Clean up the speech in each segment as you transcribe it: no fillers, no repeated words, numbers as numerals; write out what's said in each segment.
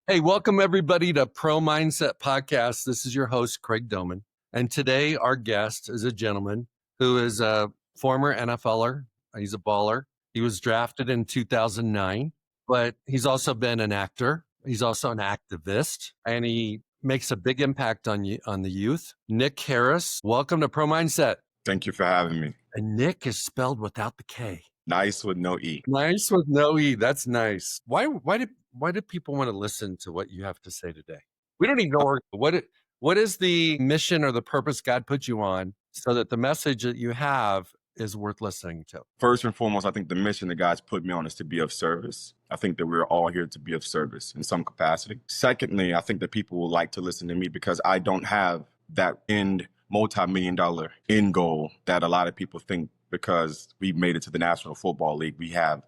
Hey, welcome everybody to Pro Mindset Podcast. This is your host, Craig Domann. And today our guest is a gentleman who is a former NFLer. He's a baller. He was drafted in 2009, but he's also been an actor. He's also an activist, and he makes a big impact on the youth. Nic Harris, welcome to Pro Mindset. Thank you for having me. And Nick is spelled without the K. Nice with no E. Nice with no E. That's nice. Why do people want to listen to what you have to say today? We don't even know what is the mission or the purpose God put you on so that the message that you have is worth listening to. First and foremost, I think the mission that God's put me on is to be of service. I think that we're all here to be of service in some capacity. Secondly, I think that people will like to listen to me because I don't have that multi-million-dollar end goal that a lot of people think because we made it to the National Football League. We have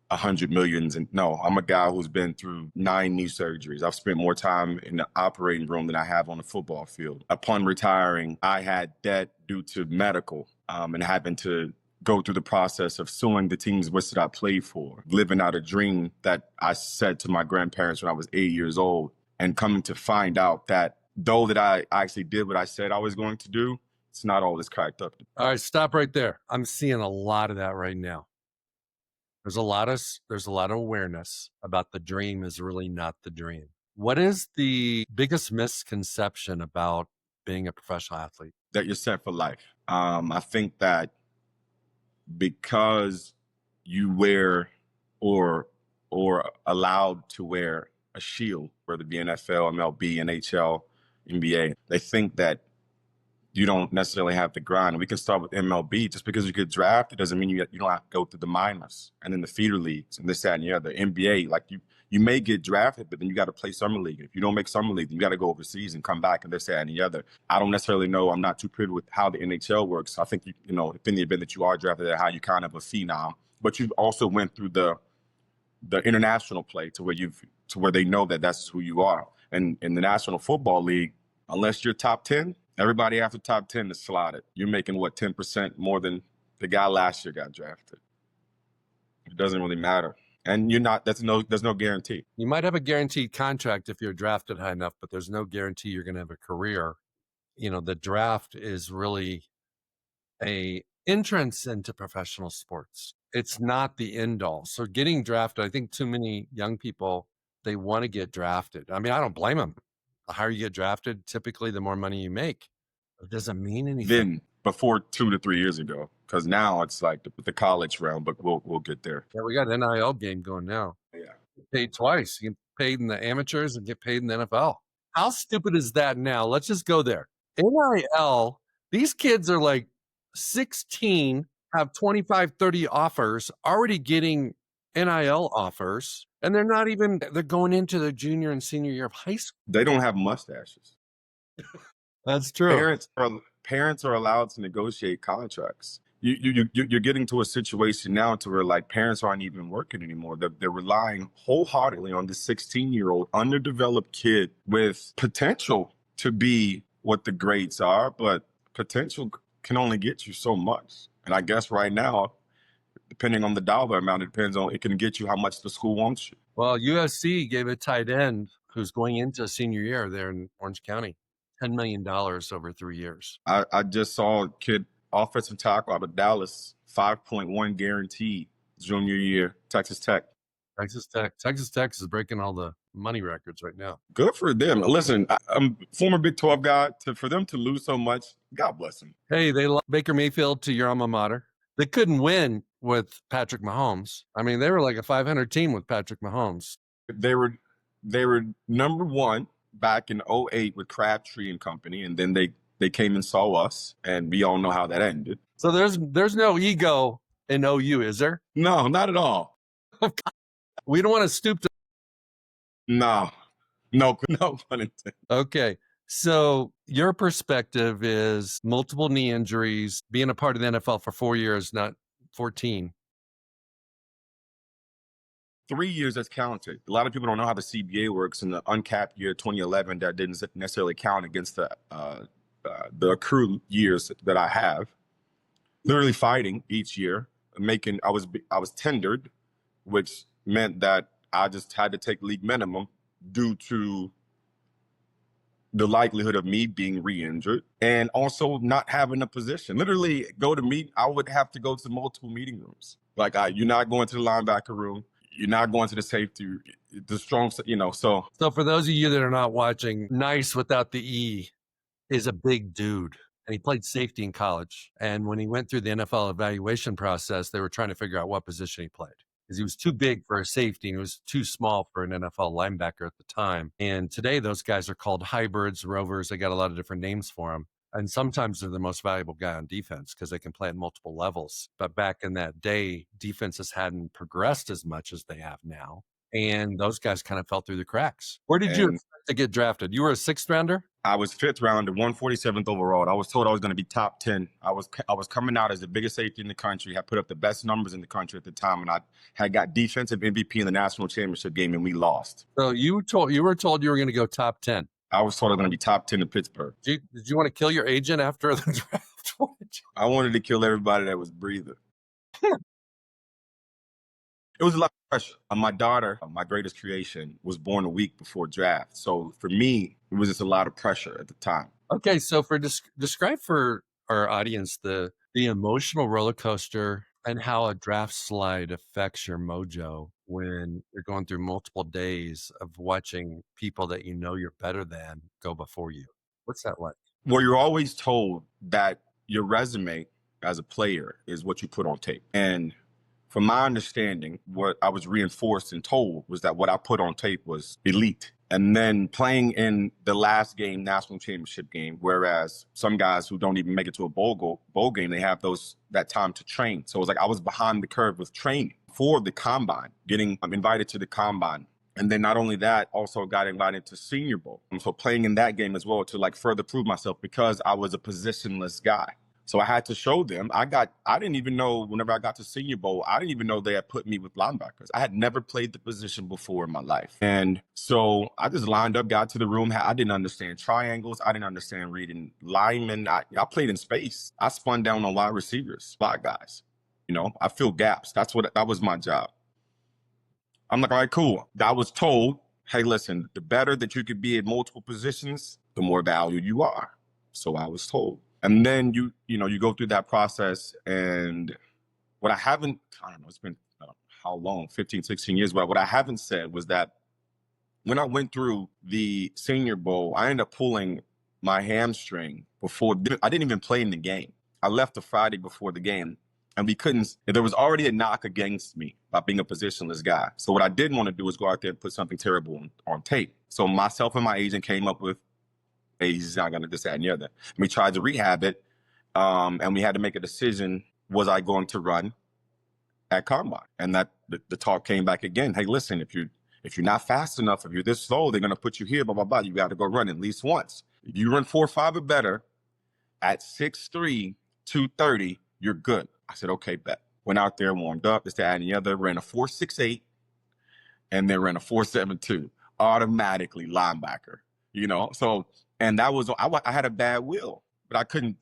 100 millions. And no, I'm a guy who's been through 9 knee surgeries. I've spent more time in the operating room than I have on the football field. Upon retiring, I had debt due to medical and having to go through the process of suing the teams which that I played for, living out a dream that I said to my grandparents when I was 8 years old, and coming to find out that though that I actually did what I said I was going to do, it's not all this cracked up. All right, stop right there. I'm seeing a lot of that right now. There's a lot of awareness about the dream is really not the dream. What is the biggest misconception about being a professional athlete? That you're set for life. I think that because you wear or allowed to wear a shield, whether it be NFL, MLB, NHL, NBA, they think that you don't necessarily have to grind. We can start with MLB. Just because you get drafted doesn't mean you don't have to go through the minors and then the feeder leagues and this, that, and the other. NBA, like you may get drafted, but then you got to play summer league. If you don't make summer league, then you got to go overseas and come back and this, that, and the other. I don't necessarily know. I'm not too privy with how the NHL works. I think, you know, if in the event that you are drafted, how you kind of a phenom. But you also went through the international play to where they know that that's who you are. And in the National Football League, unless you're top 10, everybody after top 10 is slotted. You're making, 10% more than the guy last year got drafted. It doesn't really matter. And there's no guarantee. You might have a guaranteed contract if you're drafted high enough, but there's no guarantee you're going to have a career. You know, the draft is really a entrance into professional sports. It's not the end all. So getting drafted, I think too many young people, they want to get drafted. I mean, I don't blame them. The higher you get drafted, typically the more money you make. It doesn't mean anything. Then before 2 to 3 years ago, because now it's like the college realm, but we'll get there. Yeah, we got an NIL game going now. Yeah. Get paid twice. You get paid in the amateurs and get paid in the NFL. How stupid is that now? Let's just go there. NIL, these kids are like 16, have 25, 30 offers, already getting NIL offers, and they're going into their junior and senior year of high school. They don't have mustaches. That's true. Parents are allowed to negotiate contracts. You're getting to a situation now to where like parents aren't even working anymore. They're relying wholeheartedly on this 16-year-old underdeveloped kid with potential to be what the grades are, but potential can only get you so much. And I guess right now, depending on the dollar amount, it can get you how much the school wants you. Well, USC gave a tight end who's going into senior year there in Orange County, $10 million over 3 years. I just saw a kid, offensive tackle out of Dallas, 5.1 guaranteed junior year, Texas Tech. Texas Tech is breaking all the money records right now. Good for them. Listen, I'm a former Big 12 guy. For them to lose so much, God bless them. Hey, they lost Baker Mayfield to your alma mater. They couldn't win with Patrick Mahomes. I mean, they were like a 500 team with Patrick Mahomes. They were number one back in 2008 with Crabtree and company, and then they came and saw us, and we all know how that ended. So there's no ego in OU, is there? No, not at all. We don't want to stoop to. No pun intended. Okay. So your perspective is multiple knee injuries, being a part of the NFL for 4 years, not 14. 3 years that's counted. A lot of people don't know how the CBA works. In the uncapped year 2011, that didn't necessarily count against the accrued years that I have. Literally fighting each year, I was tendered, which meant that I just had to take league minimum due to the likelihood of me being re-injured and also not having a position. Literally, I would have to go to multiple meeting rooms. Like, you're not going to the linebacker room. You're not going to the safety, the strong, so. So for those of you that are not watching, Nice without the E is a big dude. And he played safety in college. And when he went through the NFL evaluation process, they were trying to figure out what position he played because he was too big for a safety and he was too small for an NFL linebacker at the time. And today, those guys are called hybrids, rovers. They got a lot of different names for them. And sometimes they're the most valuable guy on defense because they can play at multiple levels. But back in that day, defenses hadn't progressed as much as they have now. And those guys kind of fell through the cracks. Where did you expect to get drafted? You were a sixth rounder? I was fifth round, 147th overall. I was told I was going to be top 10. I was coming out as the biggest safety in the country. I put up the best numbers in the country at the time, and I had got defensive MVP in the national championship game, and we lost. So you were told you were going to go top 10. I was told I was going to be top 10 in Pittsburgh. Did you want to kill your agent after the draft? I wanted to kill everybody that was breathing. It was a lot of pressure. My daughter, my greatest creation, was born a week before draft. So for me, it was just a lot of pressure at the time. Okay, so describe for our audience the emotional roller coaster and how a draft slide affects your mojo when you're going through multiple days of watching people that you know you're better than go before you. What's that like? Well, you're always told that your resume as a player is what you put on tape. And from my understanding, what I was reinforced and told was that what I put on tape was elite. And then playing in the last game, national championship game, whereas some guys who don't even make it to a bowl game, they have that time to train. So it was like I was behind the curve with training for the combine, getting invited to the combine. And then not only that, also got invited to Senior Bowl. And so playing in that game as well to like further prove myself because I was a positionless guy. So I had to show them. I didn't even know whenever I got to Senior Bowl, I didn't even know they had put me with linebackers. I had never played the position before in my life. And so I just lined up, got to the room. I didn't understand triangles. I didn't understand reading linemen. I played in space. I spun down on wide receivers, spot guys. I fill gaps. That was my job. I'm like, all right, cool. I was told, hey, listen, the better that you could be in multiple positions, the more value you are. So I was told. And then you go through that process, and what I don't know, it's been how long, 15, 16 years, but what I haven't said was that when I went through the Senior Bowl, I ended up pulling my hamstring I didn't even play in the game. I left the Friday before the game, and there was already a knock against me by being a positionless guy. So what I didn't want to do was go out there and put something terrible on tape. So myself and my agent came up with, he's not going to this, that, and the other. We tried to rehab it, and we had to make a decision. Was I going to run at combine? And that the talk came back again. Hey, listen, if you're not fast enough, if you're this slow, they're going to put you here, blah, blah, blah. You got to go run at least once. If you run 4.5 or better at 6'3", 230, you're good. I said, okay, bet. Went out there, warmed up, this, that, and the other, ran a 4.68, and then ran a 4.72. Automatically linebacker, So, and that was, I had a bad will, but I couldn't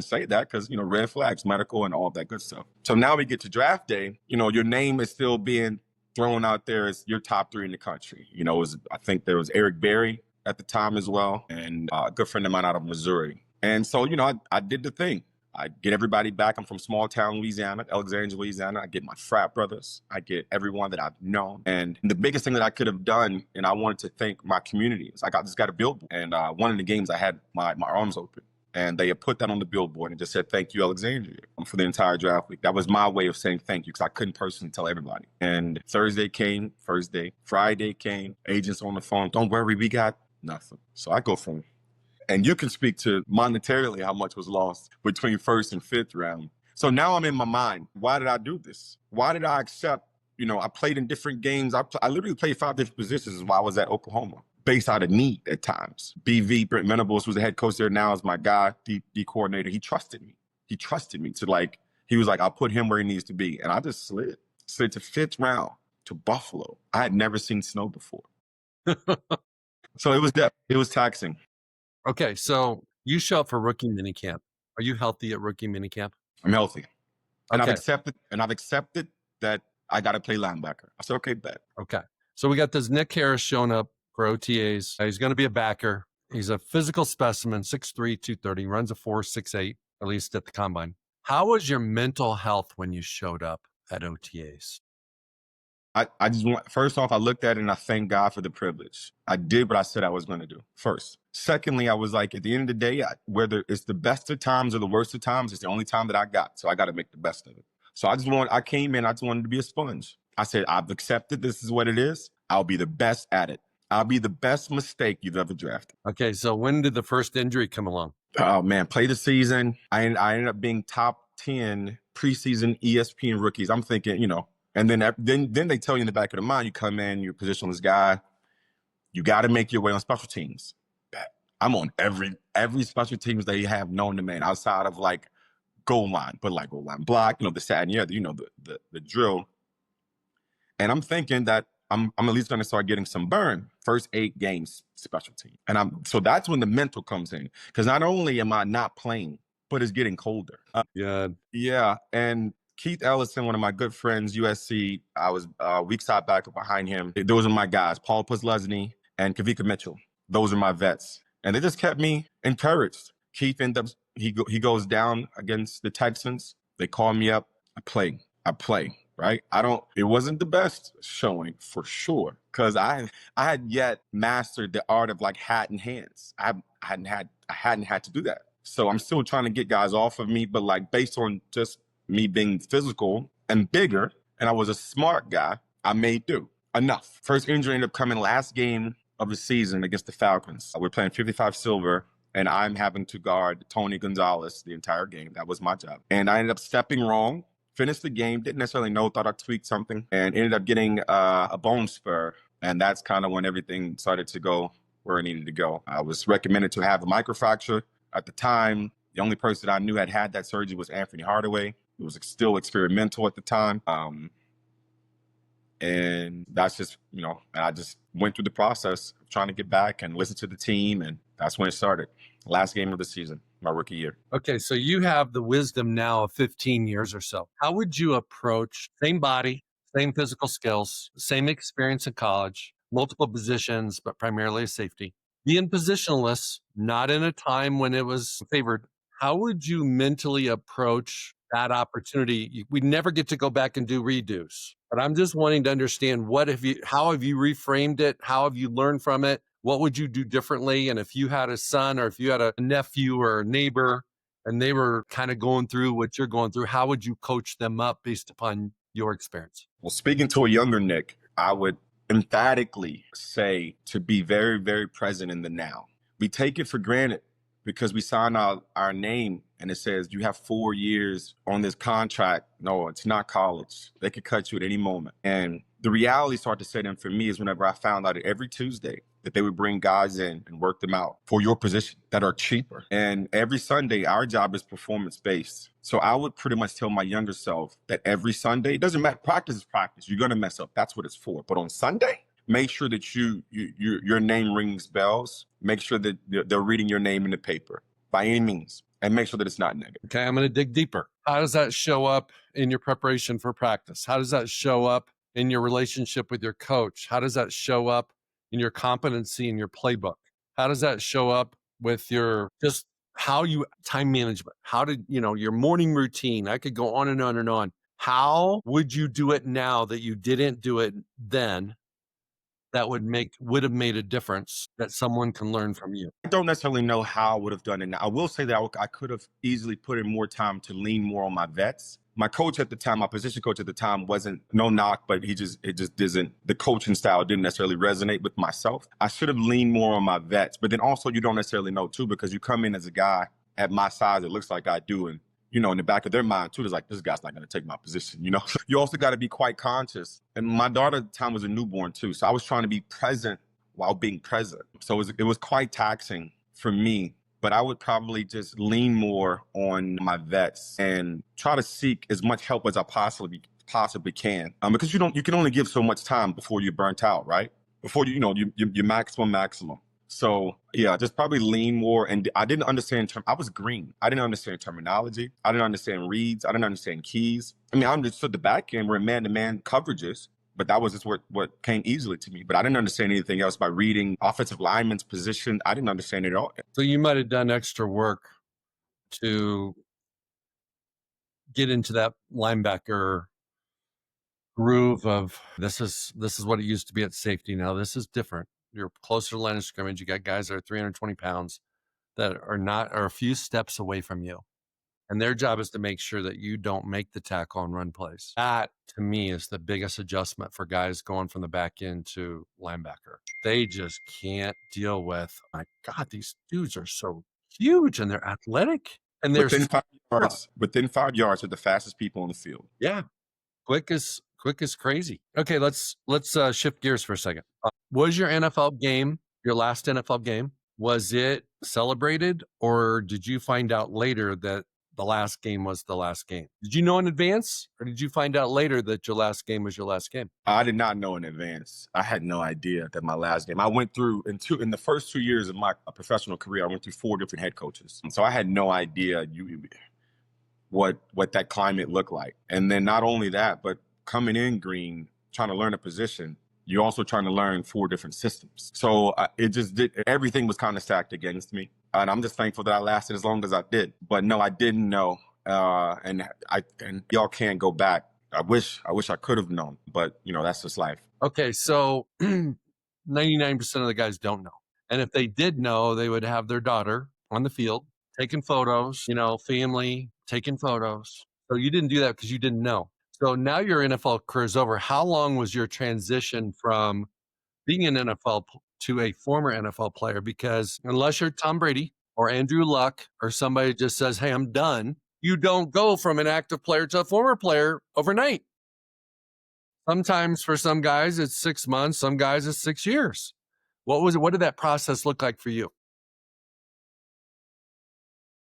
say that because, red flags, medical, and all that good stuff. So now we get to draft day, your name is still being thrown out there as your top 3 in the country. I think there was Eric Berry at the time as well, and a good friend of mine out of Missouri. And so, I did the thing. I get everybody back. I'm from small town Louisiana, Alexandria, Louisiana. I get my frat brothers. I get everyone that I've known. And the biggest thing that I could have done, and I wanted to thank my community, is I just got a billboard. And one of the games I had my arms open. And they had put that on the billboard and just said, thank you, Alexandria, for the entire draft week. That was my way of saying thank you because I couldn't personally tell everybody. And Thursday came, first day. Friday came, agents on the phone. Don't worry, we got nothing. So I go from... And you can speak to monetarily how much was lost between first and fifth round. So now I'm in my mind. Why did I do this? Why did I accept? I played in different games. I literally played 5 different positions while I was at Oklahoma, based out of need at times. BV, Brent Venables, was the head coach there now, is my guy, D coordinator. He trusted me. He trusted me to he was like, I'll put him where he needs to be. And I just slid to fifth round to Buffalo. I had never seen snow before. So it was taxing. Okay, so you show up for rookie minicamp. Are you healthy at rookie minicamp? I'm healthy. And Okay. I've accepted that I got to play linebacker. I said, okay, bet. Okay. So we got this Nic Harris showing up for OTAs. He's going to be a backer. He's a physical specimen, 6'3", 230, runs a 4.68, at least at the combine. How was your mental health when you showed up at OTAs? I just want, first off, I looked at it and I thank God for the privilege. I did what I said I was going to do first. Secondly, I was like, at the end of the day, whether it's the best of times or the worst of times, it's the only time that I got. So I got to make the best of it. So I came in, I just wanted to be a sponge. I said, I've accepted this is what it is. I'll be the best at it. I'll be the best mistake you've ever drafted. Okay, so when did the first injury come along? Oh man, play the season. I ended up being top 10 preseason ESPN rookies. I'm thinking, and then they tell you in the back of the mind, you come in, you're a positionless guy, you got to make your way on special teams. I'm on every special teams they have known to man outside of like goal line, but like goal line block, the sad and the drill. And I'm thinking that I'm at least going to start getting some burn first 8 games special team. And so that's when the mental comes in, because not only am I not playing, but it's getting colder. Yeah. And Keith Ellison, one of my good friends, USC, I was weak side back behind him. Those are my guys, Paul Puslesny and Kavika Mitchell. Those are my vets. And they just kept me encouraged. Keith he goes down against the Texans. They call me up. I play, right? It wasn't the best showing for sure, because I had yet mastered the art of like hat and hands. I hadn't had to do that. So I'm still trying to get guys off of me, but like based on just me being physical and bigger, and I was a smart guy, I made do enough. First injury ended up coming last game of the season against the Falcons. We're playing 55 silver, and I'm having to guard Tony Gonzalez the entire game. That was my job. And I ended up stepping wrong, finished the game, didn't necessarily know, thought I tweaked something, and ended up getting a bone spur. And that's kind of when everything started to go where it needed to go. I was recommended to have a microfracture. At the time, the only person I knew had that surgery was Anthony Hardaway. It was still experimental at the time. And that's just, and I just went through the process of trying to get back and listen to the team. And that's when it started. Last game of the season, my rookie year. Okay, so you have the wisdom now of 15 years or so. How would you approach same body, same physical skills, same experience in college, multiple positions, but primarily a safety, being positionless, not in a time when it was favored? How would you mentally approach that opportunity? We never get to go back and do redos, but I'm just wanting to understand how have you reframed it? How have you learned from it? What would you do differently? And if you had a son or if you had a nephew or a neighbor and they were kind of going through what you're going through, how would you coach them up based upon your experience? Well, speaking to a younger Nick, I would emphatically say to be very, very present in the now. We take it for granted because we sign our name and it says you have 4 years on this contract. No, it's not college. They could cut you at any moment. And the reality started to set in for me is whenever I found out that every Tuesday that they would bring guys in and work them out for your position that are cheaper. And every Sunday, our job is performance-based. So I would pretty much tell my younger self that every Sunday, it doesn't matter, practice is practice. You're going to mess up. That's what it's for. But on Sunday, make sure that your name rings bells. Make sure that they're reading your name in the paper by any means, and make sure that it's not negative. Okay, I'm going to dig deeper. How does that show up in your preparation for practice? How does that show up in your relationship with your coach? How does that show up in your competency in your playbook? How does that show up with your just how you time management? How did your morning routine? I could go on and on and on. How would you do it now that you didn't do it then? That would have made a difference that someone can learn from you? I don't necessarily know how I would have done it now. I will say that I could have easily put in more time to lean more on my vets. My coach at the time, my position coach at the time, wasn't no knock, but it just doesn't, the coaching style didn't necessarily resonate with myself. I should have leaned more on my vets, but then also you don't necessarily know too, because you come in as a guy at my size, it looks like I do. And, in the back of their mind too, it's like, this guy's not going to take my position, You also got to be quite conscious. And my daughter at the time was a newborn too. So I was trying to be present while being present. So it was quite taxing for me. But I would probably just lean more on my vets and try to seek as much help as I possibly can. Because you can only give so much time before you're burnt out, right? Before your maximum. So yeah, just probably lean more. And I didn't understand I was green. I didn't understand terminology. I didn't understand reads. I didn't understand keys. I mean, I understood the back end where man-to-man coverages, But that was just what came easily to me. But I didn't understand anything else by reading offensive lineman's position. I didn't understand it at all. So you might have done extra work to get into that linebacker groove of this is what it used to be at safety. Now this is different. You're closer to the line of scrimmage. You got guys that are 320 pounds that are a few steps away from you. And their job is to make sure that you don't make the tackle and run plays. That, to me, is the biggest adjustment for guys going from the back end to linebacker. They just can't deal with, my God, these dudes are so huge and they're athletic. And they're within 5 yards are the fastest people on the field. Yeah. Quick as crazy. Okay, let's shift gears for a second. Was your NFL game, your last NFL game, was it celebrated, or did you find out later that the last game was the last game? Did you know in advance, or did you find out later that your last game was your last game? I did not know in advance. I had no idea that my last game. I went through in the first 2 years of my professional career, I went through 4 different head coaches, so I had no idea what that climate looked like. And then not only that, but coming in green, trying to learn a position, you're also trying to learn 4 different systems. So everything was kind of stacked against me. And I'm just thankful that I lasted as long as I did. But no, I didn't know. And y'all can't go back. I wish I could have known, but that's just life. Okay. So 99% of the guys don't know. And if they did know, they would have their daughter on the field taking photos, family taking photos. So you didn't do that because you didn't know. So now your NFL career is over. How long was your transition from being an NFL to a former NFL player? Because unless you're Tom Brady or Andrew Luck or somebody just says, hey, I'm done, you don't go from an active player to a former player overnight. Sometimes for some guys, it's 6 months. Some guys, it's 6 years. What did that process look like for you?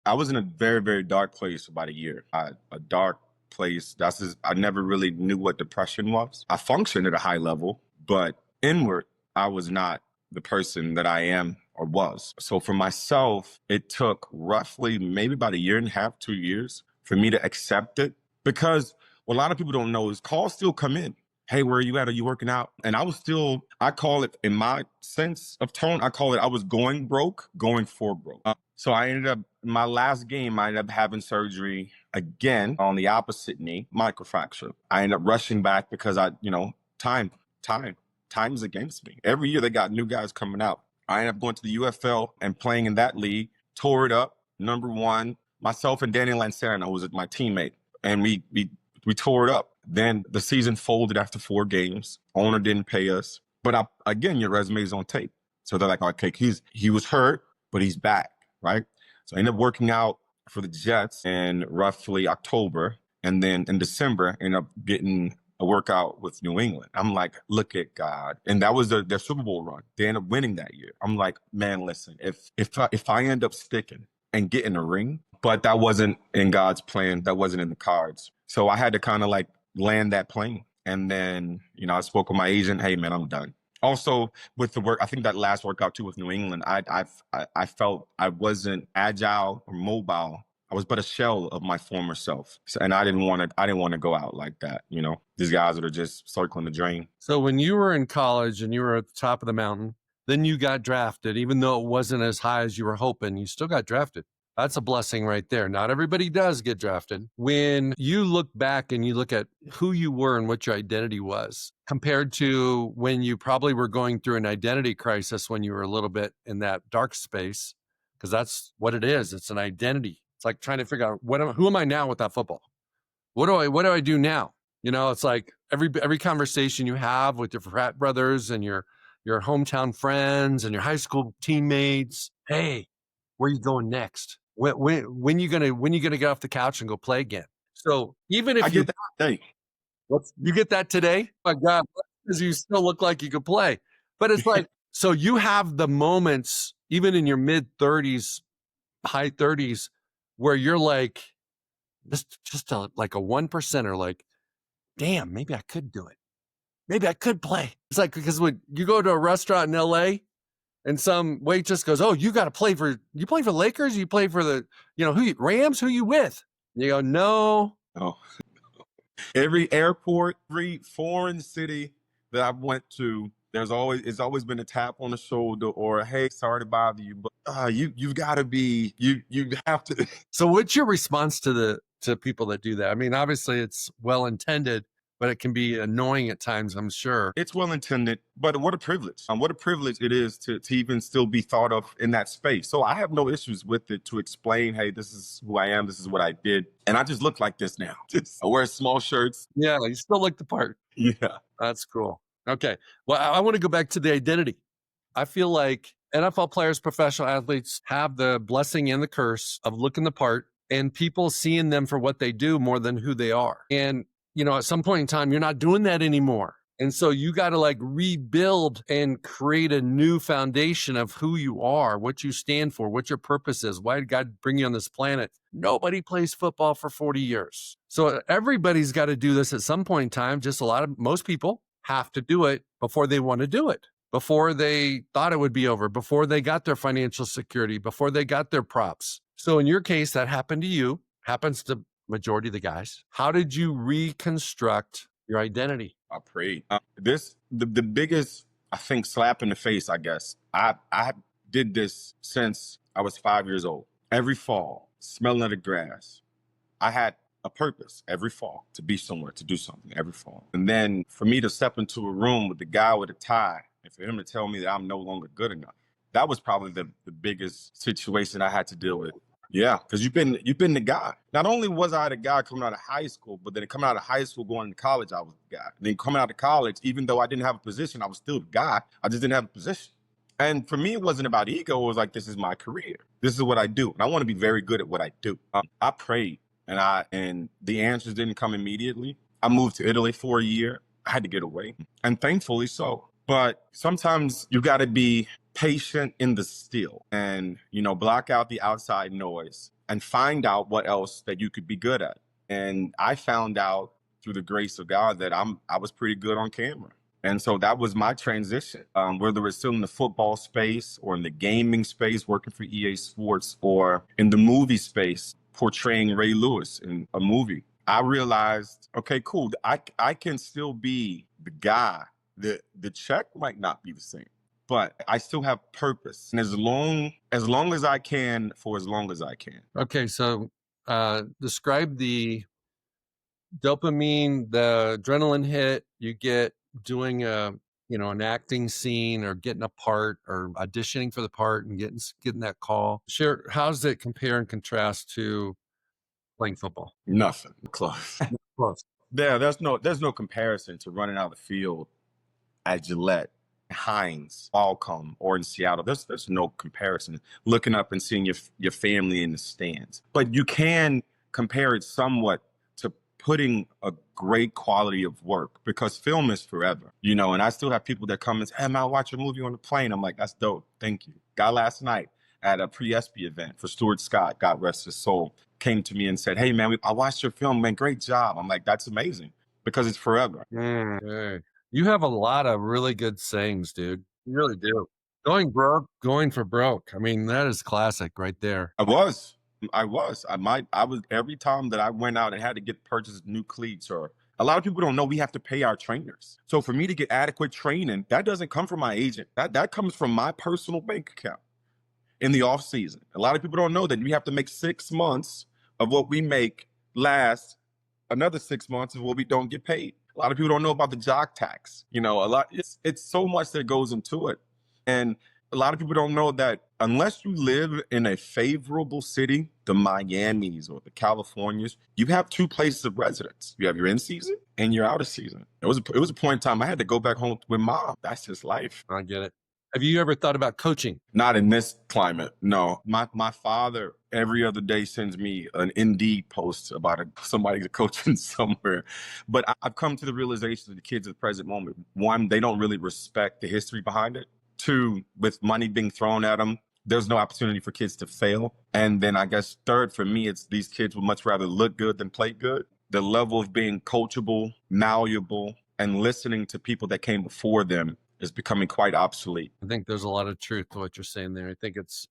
I was in a very, very dark place about a year. A dark place. I never really knew what depression was. I functioned at a high level, but inward, I was not the person that I am or was. So for myself, it took roughly maybe about a year and a half, 2 years for me to accept it, because what a lot of people don't know is calls still come in. Hey, where are you at? Are you working out? And I call it, in my sense of tone, I call it, I was going broke, going for broke. So I ended up, my last game, I ended up having surgery again on the opposite knee, microfracture. I ended up rushing back because time's against me. Every year they got new guys coming out. I ended up going to the UFL and playing in that league, tore it up, number 1. Myself and Danny Lancero, who was my teammate, and we tore it up. Then the season folded after 4 games. Owner didn't pay us. But again, your resume is on tape. So they're like, okay, he was hurt, but he's back, right? So I ended up working out for the Jets in roughly October. And then in December, I ended up getting a workout with New England. I'm like, look at God. And that was their Super Bowl run. They ended up winning that year. I'm like, man, listen, if I end up sticking and getting a ring, but that wasn't in God's plan. That wasn't in the cards. So I had to kind of like land that plane. And then, I spoke with my agent. Hey, man, I'm done. Also, with the work, I think that last workout too with New England, I felt I wasn't agile or mobile. I was but a shell of my former self. And I didn't want to go out like that. These guys that are just circling the drain. So when you were in college and you were at the top of the mountain, then you got drafted, even though it wasn't as high as you were hoping, you still got drafted. That's a blessing right there. Not everybody does get drafted. When you look back and you look at who you were and what your identity was compared to when you probably were going through an identity crisis when you were a little bit in that dark space, because that's what it is. It's an identity. It's like trying to figure out who am I now without football? What do I do now? It's like every conversation you have with your frat brothers and your hometown friends and your high school teammates. Hey, where are you going next? When you gonna get off the couch and go play again? So even if I get that today. You get that today? Oh my God, because you still look like you could play. But it's like, so you have the moments, even in your mid 30s, high 30s, where you're like, like a 1%er, like, damn, maybe I could do it. Maybe I could play. It's like, because when you go to a restaurant in LA and some waitress goes, oh, you play for the Lakers? You play for the, Rams? Who you with? And you go, no. Oh. Every airport, every foreign city, that I went to, it's always been a tap on the shoulder or, hey, sorry to bother you, but you've got to be, you have to. So what's your response to people that do that? I mean, obviously it's well intended, but it can be annoying at times, I'm sure. It's well intended, but what a privilege. What a privilege it is to even still be thought of in that space. So I have no issues with it to explain, hey, this is who I am, this is what I did. And I just look like this now. I wear small shirts. Yeah, you still look the part. Yeah. That's cool. Okay. Well, I want to go back to the identity. I feel like NFL players, professional athletes have the blessing and the curse of looking the part and people seeing them for what they do more than who they are. And, at some point in time, you're not doing that anymore. And so you got to like rebuild and create a new foundation of who you are, what you stand for, what your purpose is. Why did God bring you on this planet? Nobody plays football for 40 years. So everybody's got to do this at some point in time. Just most people have to do it before they want to do it, before they thought it would be over, before they got their financial security, before they got their props. So in your case, that happened to you, happens to majority of the guys. How did you reconstruct your identity? I prayed. The biggest, I think, slap in the face, I guess. I did this since I was 5 years old. Every fall, smelling of the grass, I had a purpose every fall to be somewhere, to do something every fall. And then for me to step into a room with the guy with a tie and for him to tell me that I'm no longer good enough, that was probably the biggest situation I had to deal with. Yeah, because you've been the guy. Not only was I the guy coming out of high school, but then coming out of high school, going to college, I was the guy. And then coming out of college, even though I didn't have a position, I was still the guy. I just didn't have a position. And for me, it wasn't about ego. It was like, this is my career. This is what I do. And I want to be very good at what I do. I prayed and the answers didn't come immediately. I moved to Italy for a year. I had to get away, and thankfully so. But sometimes you got to be patient in the still and, block out the outside noise and find out what else that you could be good at. And I found out through the grace of God that I was pretty good on camera. And so that was my transition, whether it's still in the football space or in the gaming space, working for EA Sports, or in the movie space, portraying Ray Lewis in a movie. I realized, okay, cool. I can still be the guy. The check might not be the same, but I still have purpose. And as long as I can, for as long as I can. Okay, so describe the dopamine, the adrenaline hit you get doing an acting scene or getting a part or auditioning for the part and getting that call. Sure, how does it compare and contrast to playing football? Nothing close. Close. There's no comparison to running out of the field at Gillette, Heinz, Qualcomm, or in Seattle. There's no comparison. Looking up and seeing your family in the stands. But you can compare it somewhat to putting a great quality of work, because film is forever, and I still have people that come and say, hey, man, I watch a movie on the plane. I'm like, that's dope. Thank you. Guy last night at a pre-ESPY event for Stuart Scott, God rest his soul, came to me and said, hey, man, I watched your film, man. Great job. I'm like, that's amazing, because it's forever. Okay. You have a lot of really good sayings, dude. You really do. Going broke, going for broke. I mean, that is classic right there. I was. Every time that I went out and had to purchase new cleats, or a lot of people don't know we have to pay our trainers. So for me to get adequate training, that doesn't come from my agent. That comes from my personal bank account in the off season. A lot of people don't know that we have to make 6 months of what we make last another 6 months of what we don't get paid. A lot of people don't know about the jock tax. It's so much that goes into it. And a lot of people don't know that unless you live in a favorable city, the Miamis or the Californias, you have two places of residence. You have your in season and your out of season. It was a point in time I had to go back home with mom. That's just life. I get it. Have you ever thought about coaching? Not in this climate, no. My father every other day sends me an Indeed post about somebody coaching somewhere. But I've come to the realization that the kids at the present moment, one, they don't really respect the history behind it. Two, with money being thrown at them, there's no opportunity for kids to fail. And then I guess third, for me, it's these kids would much rather look good than play good. The level of being coachable, malleable, and listening to people that came before them is becoming quite obsolete. I think there's a lot of truth to what you're saying there. I think it's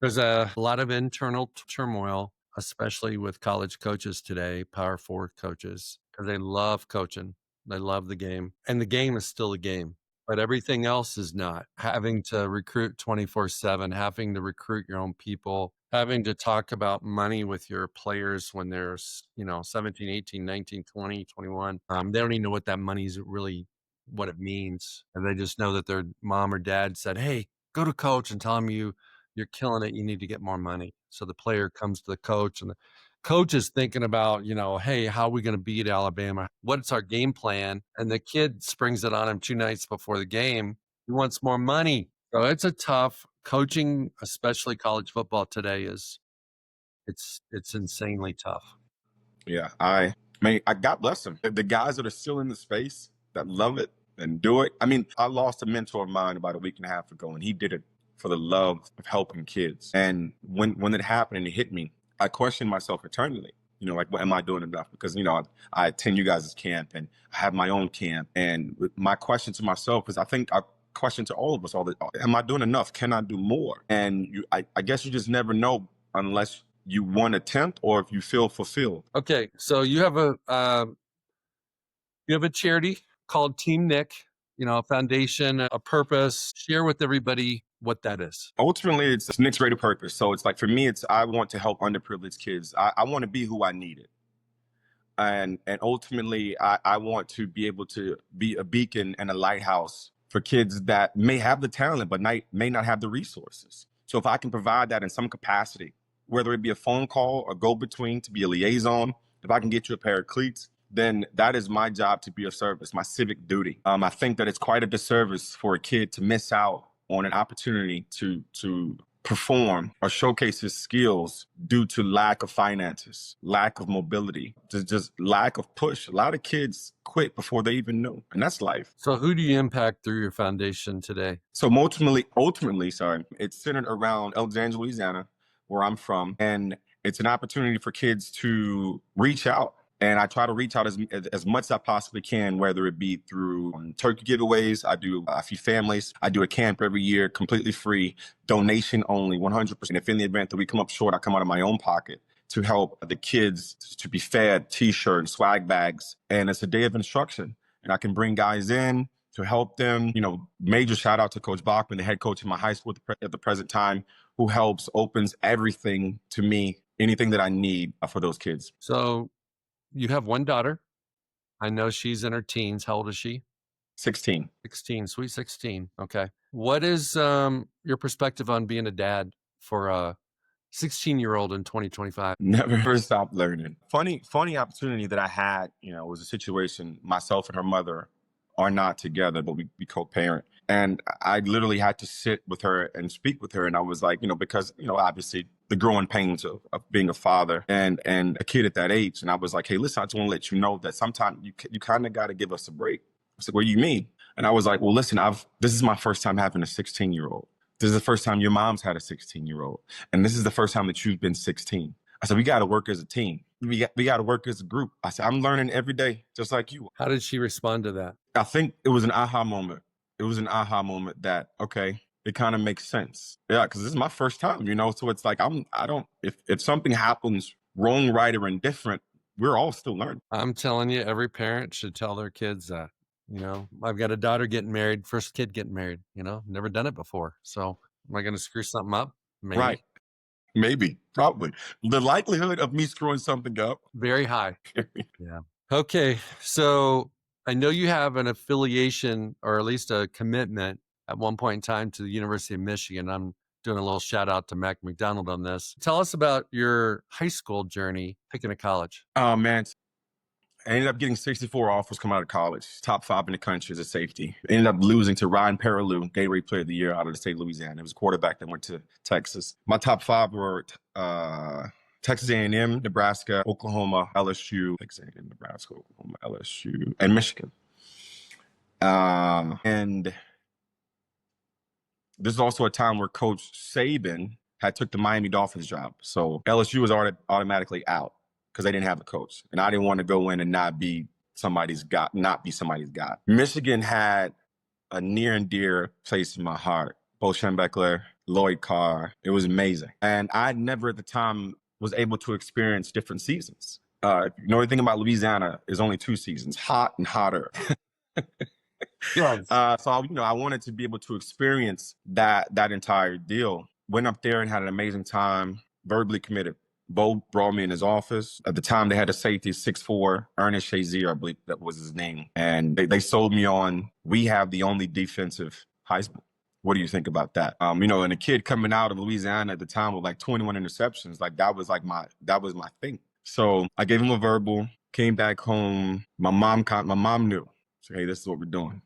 there's a lot of internal turmoil, especially with college coaches today, Power 4 coaches, because they love coaching. They love the game, and the game is still a game, but everything else is not. Having to recruit 24/7, having to recruit your own people, having to talk about money with your players when they're, 17, 18, 19, 20, 21. They don't even know what that money's really what it means. And they just know that their mom or dad said, "Hey, go to coach and tell him you're killing it. You need to get more money." So the player comes to the coach, and the coach is thinking about, hey, how are we going to beat Alabama? What's our game plan? And the kid springs it on him 2 nights before the game. He wants more money. So it's a tough coaching, especially college football today it's insanely tough. Yeah, I mean, I God bless them. The guys that are still in the space that love it and do it. I mean, I lost a mentor of mine about a week and a half ago, and he did it for the love of helping kids. And when it happened and it hit me, I questioned myself eternally. Like, what am I doing enough? Because I attend you guys' camp, and I have my own camp. And my question to myself is, I think I question to all of us am I doing enough? Can I do more? And I guess you just never know unless you want to attempt or if you feel fulfilled. Okay, so you have a charity called Team Nic, a foundation, a purpose. Share with everybody what that is. Ultimately, it's Nick's greater purpose. So it's like, for me, it's I want to help underprivileged kids. I want to be who I needed. And ultimately, I want to be able to be a beacon and a lighthouse for kids that may have the talent but may not have the resources. So if I can provide that in some capacity, whether it be a phone call or go-between to be a liaison, if I can get you a pair of cleats, then that is my job to be of service, my civic duty. I think that it's quite a disservice for a kid to miss out on an opportunity to perform or showcase his skills due to lack of finances, lack of mobility, just lack of push. A lot of kids quit before they even knew, and that's life. So who do you impact through your foundation today? So ultimately, sorry, it's centered around Alexandria, Louisiana, where I'm from, and it's an opportunity for kids to reach out. And I try to reach out as much as I possibly can, whether it be through turkey giveaways. I do a few families. I do a camp every year, completely free, donation only, 100%. If in the event that we come up short, I come out of my own pocket to help the kids to be fed T-shirts, swag bags. And it's a day of instruction. And I can bring guys in to help them. Major shout out to Coach Bachman, the head coach in my high school at the present time, who opens everything to me, anything that I need for those kids. So you have one daughter. I know she's in her teens. How old is she? 16. 16, sweet 16. Okay. What is your perspective on being a dad for a 16-year-old in 2025? Never stop learning. Funny opportunity that I had, was a situation. Myself and her mother are not together, but we co-parent. And I literally had to sit with her and speak with her. And I was like, because, obviously the growing pains of being a father and a kid at that age. And I was like, hey, listen, I just want to let you know that sometimes you kind of got to give us a break. I said, what do you mean? And I was like, well, listen, this is my first time having a 16-year-old. This is the first time your mom's had a 16-year-old. And this is the first time that you've been 16. I said, we got to work as a team. We got to work as a group. I said, I'm learning every day, just like you. How did she respond to that? I think it was an aha moment. It was an aha moment that, okay, it kind of makes sense. Yeah, because this is my first time, so it's like, if something happens wrong, right, or indifferent, we're all still learning. I'm telling you, every parent should tell their kids that. I've got a daughter getting married, first kid getting married, never done it before. So am I going to screw something up? Maybe. Right. Maybe, probably. The likelihood of me screwing something up. Very high. Yeah. Okay. So I know you have an affiliation or at least a commitment at one point in time to the University of Michigan. I'm doing a little shout out to Mac McDonald on this. Tell us about your high school journey picking a college. Oh, man. I ended up getting 64 offers coming out of college, top 5 in the country as a safety. Ended up losing to Ryan Perrilloux, Gatorade Player of the Year out of the state of Louisiana. It was a quarterback that went to Texas. My top 5 were Texas A&M, Nebraska, Oklahoma, LSU, Texas A&M, Nebraska, Oklahoma, LSU, and Michigan. And this is also a time where Coach Saban had took the Miami Dolphins job. So LSU was automatically out because they didn't have a coach. And I didn't want to go in and not be somebody's guy. Michigan had a near and dear place in my heart. Bo Schembechler, Lloyd Carr. It was amazing. And I never at the time was able to experience different seasons. You know anything about Louisiana, is only 2 seasons, hot and hotter. Yes. So I wanted to be able to experience that entire deal. Went up there and had an amazing time. Verbally committed. Bo brought me in his office. At the time, they had a safety, 6'4", Ernest Shazier, I believe that was his name. And they sold me on, we have the only defensive Heisman. What do you think about that? And a kid coming out of Louisiana at the time with like 21 interceptions, like that was my thing. So I gave him a verbal, came back home. My mom knew. So, hey, this is what we're doing.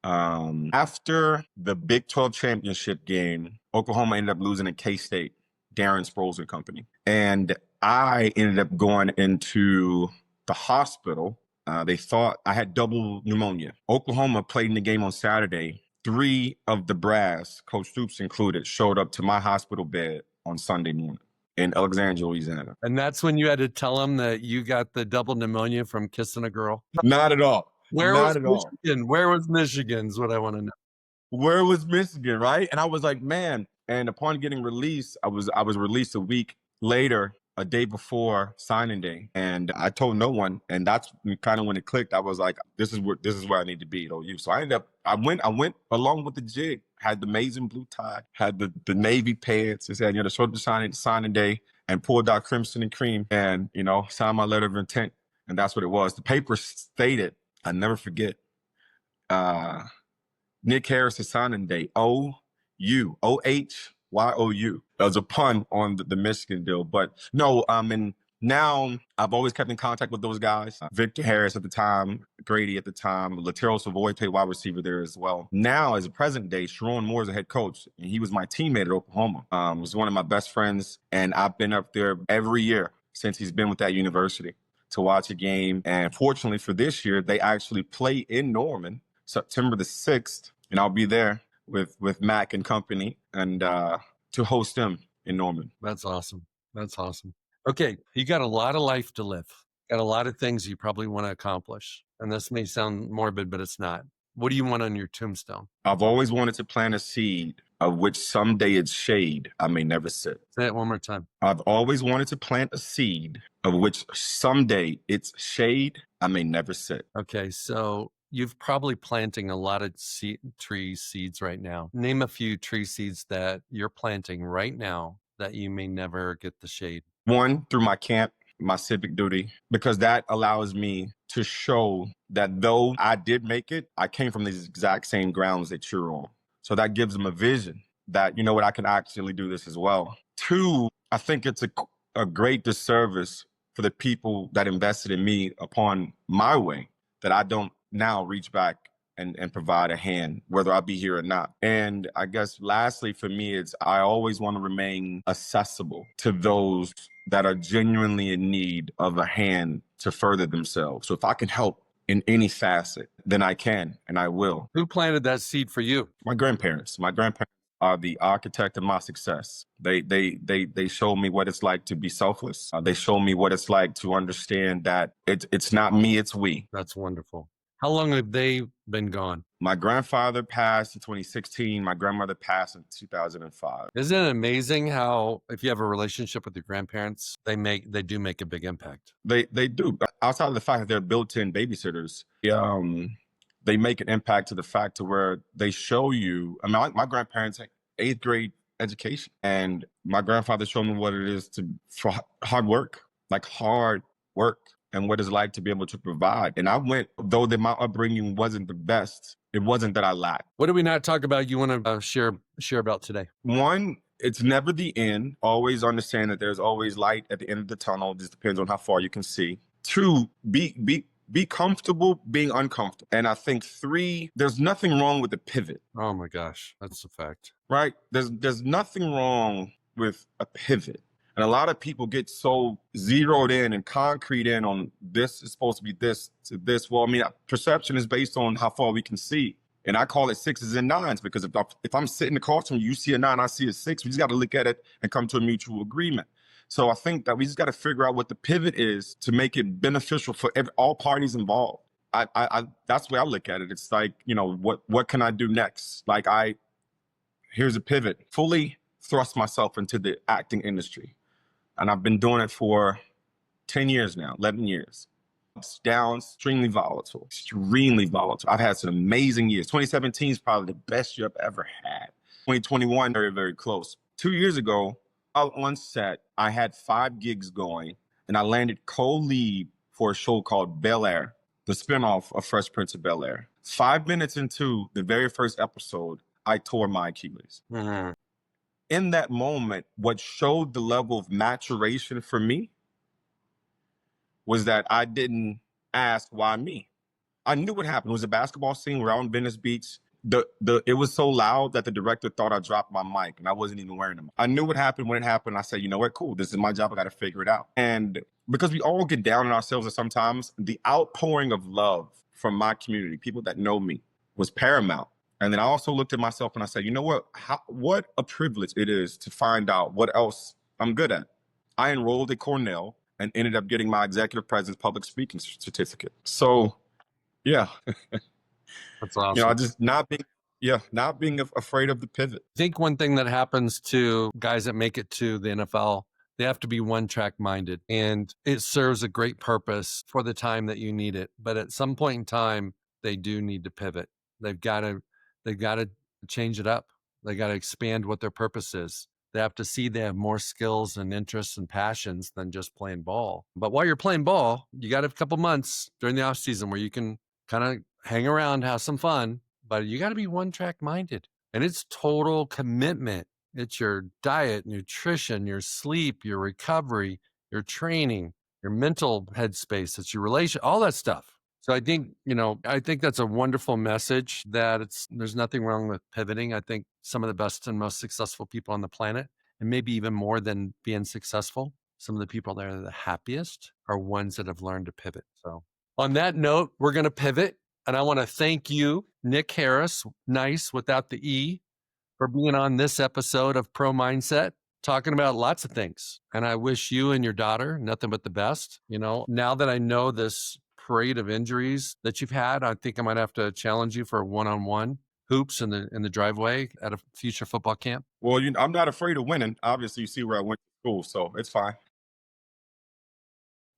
After the Big 12 championship game, Oklahoma ended up losing to K-State, Darren Sproles and company. And I ended up going into the hospital. They thought I had double pneumonia. Oklahoma played in the game on Saturday. 3 of the brass, Coach Stoops included, showed up to my hospital bed on Sunday morning in Alexandria, Louisiana. And that's when you had to tell them that you got the double pneumonia from kissing a girl? Not at all. Where Not was at all. Michigan? Where was Michigan is what I want to know. Where was Michigan, right? And I was like, man. And upon getting released, I was released a week later, a day before signing day, and I told no one. And that's kind of when it clicked. I was like, this is where I need to be at OU. So I went along with the jig. Had the amazing blue tie, had the navy pants. It said, the short signing day, and pulled out crimson and cream, and signed my letter of intent. And that's what it was. The paper stated, I never forget. Nic Harris' signing day, O-U, O-H-Y-O-U. That was a pun on the Michigan deal. But no, and now I've always kept in contact with those guys. Victor Harris at the time, Grady at the time, Lateral Savoy played wide receiver there as well. Now, as a present day, Sharon Moore is a head coach, and he was my teammate at Oklahoma. Was one of my best friends, and I've been up there every year since he's been with that university to watch a game. And fortunately for this year, they actually play in Norman September the 6th, and I'll be there with Mac and company, and to host them in Norman. That's awesome. That's awesome. Okay, you got a lot of life to live. Got a lot of things you probably want to accomplish. And this may sound morbid, but it's not. What do you want on your tombstone? I've always wanted to plant a seed of which someday its shade I may never sit. Say it one more time. I've always wanted to plant a seed of which someday its shade I may never sit. Okay, so you've probably planting a lot of tree seeds right now. Name a few tree seeds that you're planting right now that you may never get the shade. One, through my camp, my civic duty, because that allows me to show that though I did make it, I came from these exact same grounds that you're on. So that gives them a vision that, I can actually do this as well. 2, I think it's a great disservice for the people that invested in me upon my way, that I don't now reach back and provide a hand, whether I be here or not. And I guess lastly for me, it's I always want to remain accessible to those that are genuinely in need of a hand to further themselves. So if I can help in any facet, then I can and I will. Who planted that seed for you? My grandparents. My grandparents are the architect of my success. They showed me what it's like to be selfless. They showed me what it's like to understand that it's not me, it's we. That's wonderful. How long have they been gone? My grandfather passed in 2016. My grandmother passed in 2005. Isn't it amazing how if you have a relationship with your grandparents, they do make a big impact? They do. Outside of the fact that they're built-in babysitters, they make an impact to the fact to where they show you. I mean, my grandparents had 8th grade education, and my grandfather showed me what it is for hard work, and what it's like to be able to provide. And I went, though my upbringing wasn't the best, it wasn't that I lacked. What did we not talk about you want to share about today? 1, it's never the end. Always understand that there's always light at the end of the tunnel. It just depends on how far you can see. 2, be comfortable being uncomfortable. And I think 3, there's nothing wrong with the pivot. Oh my gosh, that's a fact. Right? There's nothing wrong with a pivot. And a lot of people get so zeroed in and concrete in on this is supposed to be this to this. Well, I mean, perception is based on how far we can see. And I call it 6s and 9s because if I'm sitting across from you, you see a 9, I see a 6, we just got to look at it and come to a mutual agreement. So I think that we just got to figure out what the pivot is to make it beneficial for all parties involved. That's the way I look at it. It's like, what can I do next? Like here's a pivot, fully thrust myself into the acting industry. And I've been doing it for 10 years now, 11 years. Ups, downs, extremely volatile, extremely volatile. I've had some amazing years. 2017 is probably the best year I've ever had. 2021, very, very close. 2 years ago, on set, I had 5 gigs going, and I landed co-lead for a show called Bel Air, the spinoff of Fresh Prince of Bel Air. 5 minutes into the very first episode, I tore my Achilles. Mhm. In that moment, what showed the level of maturation for me was that I didn't ask why me. I knew what happened. It was a basketball scene. We're out in Venice Beach. It was so loud that the director thought I dropped my mic, and I wasn't even wearing them. I knew what happened when it happened. I said, you know what, cool. This is my job. I got to figure it out. And because we all get down on ourselves at sometimes, the outpouring of love from my community, people that know me, was paramount. And then I also looked at myself and I said, you know what? What a privilege it is to find out what else I'm good at. I enrolled at Cornell and ended up getting my executive presence public speaking certificate. So, yeah, That's you know, I awesome. just not being afraid of the pivot. I think one thing that happens to guys that make it to the NFL, they have to be one track minded, and it serves a great purpose for the time that you need it. But at some point in time, they do need to pivot. They've got to change it up. They got to expand what their purpose is. They have to see they have more skills and interests and passions than just playing ball. But while you're playing ball, you got a couple months during the off season where you can kind of hang around, have some fun, but you got to be one track minded. And it's total commitment. It's your diet, nutrition, your sleep, your recovery, your training, your mental headspace. It's your relation, all that stuff. So I think, I think that's a wonderful message that there's nothing wrong with pivoting. I think some of the best and most successful people on the planet, and maybe even more than being successful, some of the people that are the happiest are ones that have learned to pivot. So on that note, we're going to pivot. And I want to thank you, Nic Harris, nice without the E, for being on this episode of Pro Mindset, talking about lots of things. And I wish you and your daughter nothing but the best. Now that I know this parade of injuries that you've had, I think I might have to challenge you for one-on-one hoops in the driveway at a future football camp. Well, I'm not afraid of winning. Obviously, you see where I went to school, so it's fine.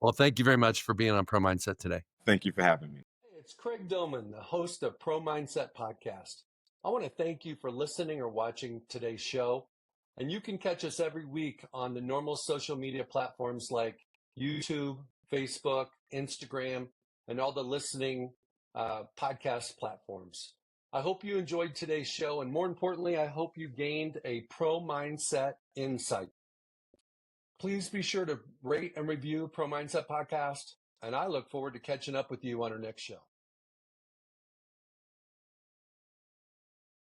Well, thank you very much for being on Pro Mindset today. Thank you for having me. Hey, it's Craig Domann, the host of Pro Mindset Podcast. I want to thank you for listening or watching today's show. And you can catch us every week on the normal social media platforms like YouTube, Facebook, Instagram, and all the listening podcast platforms. I hope you enjoyed today's show. And more importantly, I hope you gained a pro mindset insight. Please be sure to rate and review Pro Mindset Podcast. And I look forward to catching up with you on our next show.